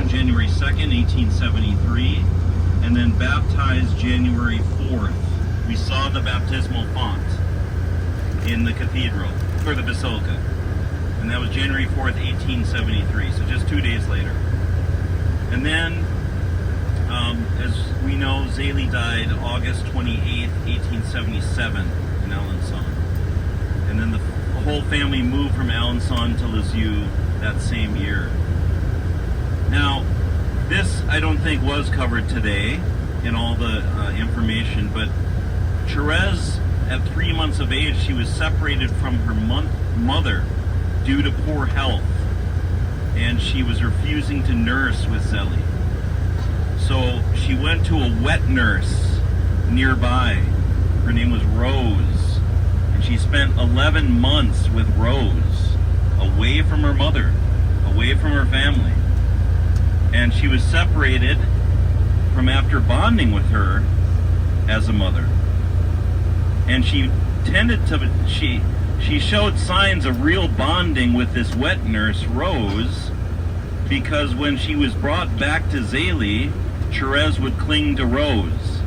on January 2nd, 1873, and then baptized January 4th. We saw the baptismal font in the cathedral, or the basilica. And that was January 4th, 1873, so just 2 days later. And then, as we know, Zélie died August 28th, 1877 in Alençon. And then the whole family moved from Alençon to Lisieux that same year. Now, this I don't think was covered today in all the information, but Therese, at 3 months of age, she was separated from her mother due to poor health, and she was refusing to nurse with Zélie. So she went to a wet nurse nearby. Her name was Rose, and she spent 11 months with Rose, away from her mother, away from her family. And she was separated from after bonding with her as a mother. And she showed signs of real bonding with this wet nurse, Rose, because when she was brought back to Zélie, Therese would cling to Rose.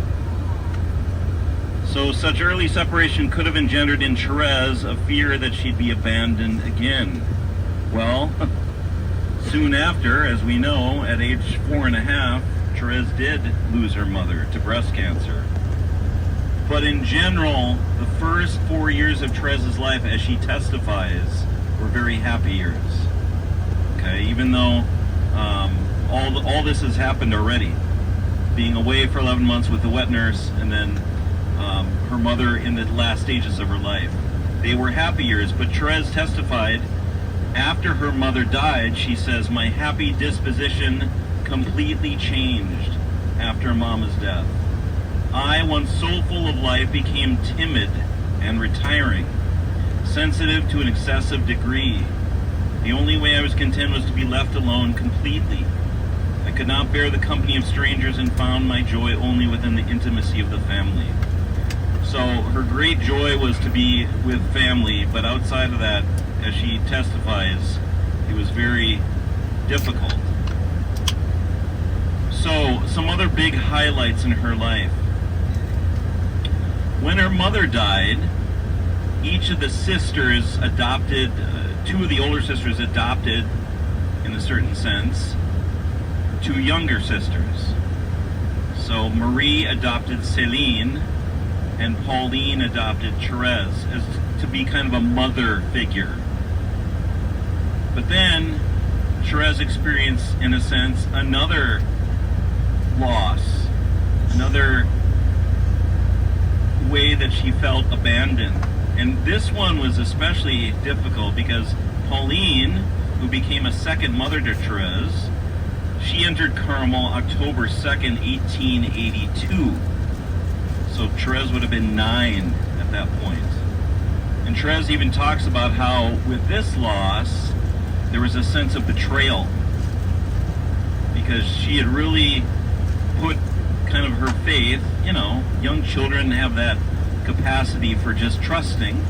So such early separation could have engendered in Therese a fear that she'd be abandoned again. Well, soon after, as we know, at age 4.5, Therese did lose her mother to breast cancer. But in general, the first 4 years of Therese's life, as she testifies, were very happy years. Okay, even though all this has happened already, being away for 11 months with the wet nurse, and then her mother in the last stages of her life, they were happy years. But Therese testified after her mother died. She says, "My happy disposition completely changed after Mama's death. I, once so full of life, became timid and retiring, sensitive to an excessive degree. The only way I was content was to be left alone completely. I could not bear the company of strangers and found my joy only within the intimacy of the family." So her great joy was to be with family, but outside of that, as she testifies, it was very difficult. So, some other big highlights in her life. When her mother died, each of the sisters adopted, two of the older sisters adopted, in a certain sense, two younger sisters. So Marie adopted Céline, and Pauline adopted Therese as to be kind of a mother figure. But then Therese experienced, in a sense, another loss, another way that she felt abandoned. And this one was especially difficult because Pauline, who became a second mother to Therese, she entered Carmel October 2nd, 1882. So Therese would have been 9 at that point. And Therese even talks about how with this loss, there was a sense of betrayal, because she had really put kind of her faith, you know, young children have that capacity for just trusting,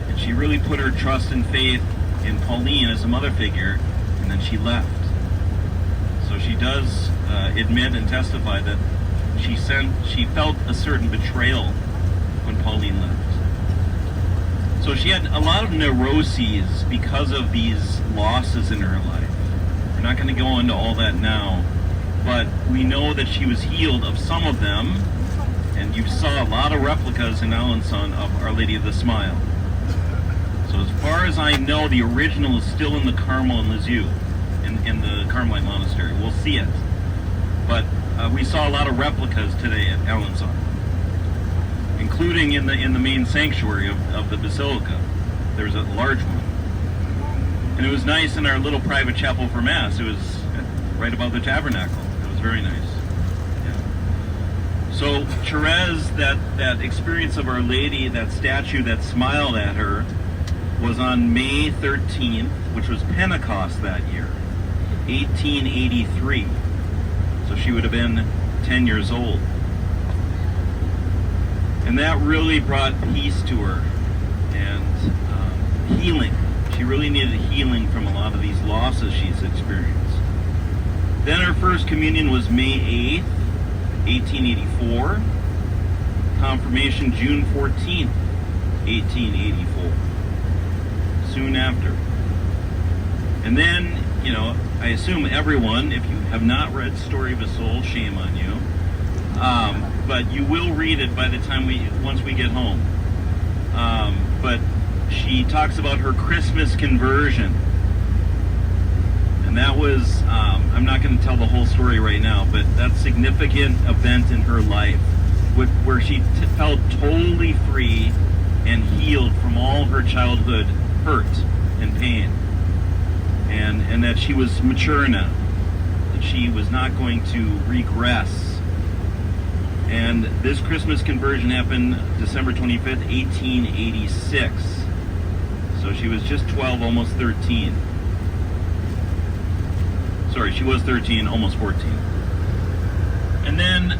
and she really put her trust and faith in Pauline as a mother figure, and then she left. So she does admit and testify that she felt a certain betrayal when Pauline left. So she had a lot of neuroses because of these losses in her life. We're not going to go into all that now, but we know that she was healed of some of them, and you saw a lot of replicas in Alençon of Our Lady of the Smile. So as far as I know, the original is still in the Carmel in Lisieux, in the Carmelite monastery. We'll see it. But we saw a lot of replicas today at Alençon, including in the main sanctuary of the basilica. There was a large one. And it was nice in our little private chapel for Mass. It was right above the tabernacle. It was very nice. Yeah. So Therese, that experience of Our Lady, that statue that smiled at her, was on May 13th, which was Pentecost that year, 1883. So she would have been 10 years old. And that really brought peace to her and healing. She really needed healing from a lot of these losses she's experienced. Then first communion was May 8th, 1884. Confirmation June 14th, 1884. Soon after. And then, I assume everyone, if you have not read Story of a Soul, shame on you. But you will read it by the time once we get home. But she talks about her Christmas conversion. And that was, I'm not going to tell the whole story right now, but that's a significant event in her life where she felt totally free and healed from all her childhood hurt and pain. And that she was mature now, that she was not going to regress. And this Christmas conversion happened December 25th, 1886. So she was just 12, almost 13. Sorry, she was 13, almost 14. And then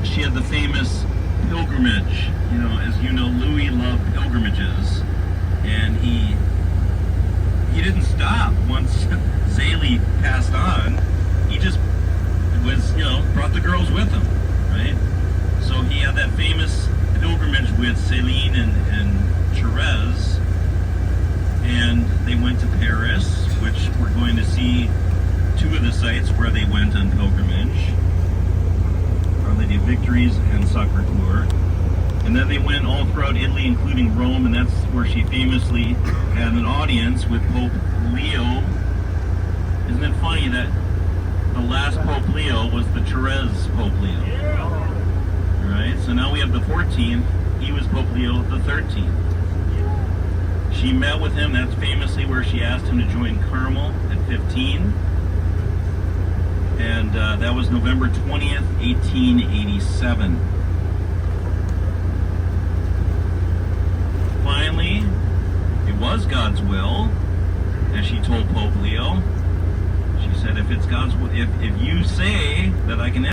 she had the famous pilgrimage. As you know, Louis loved pilgrimages. And he didn't stop once Zélie passed on. He just was, brought the girls with him, right? So he had that famous pilgrimage with Céline and Therese, and they went to Paris, which we're going to see two of the sites where they went on pilgrimage, Our Lady of Victories and Sacré-Cœur. And then they went all throughout Italy, including Rome, and that's where she famously had an audience with Pope Leo. Isn't it funny that the last Pope Leo was the Therese Pope Leo? Right? So now we have the 14th. He was Pope Leo the 13th. She met with him. That's famously where she asked him to join Carmel at 15. And that was November 20th, 1887. Finally, it was God's will, as she told Pope Leo. She said, if it's God's will, if you say that I can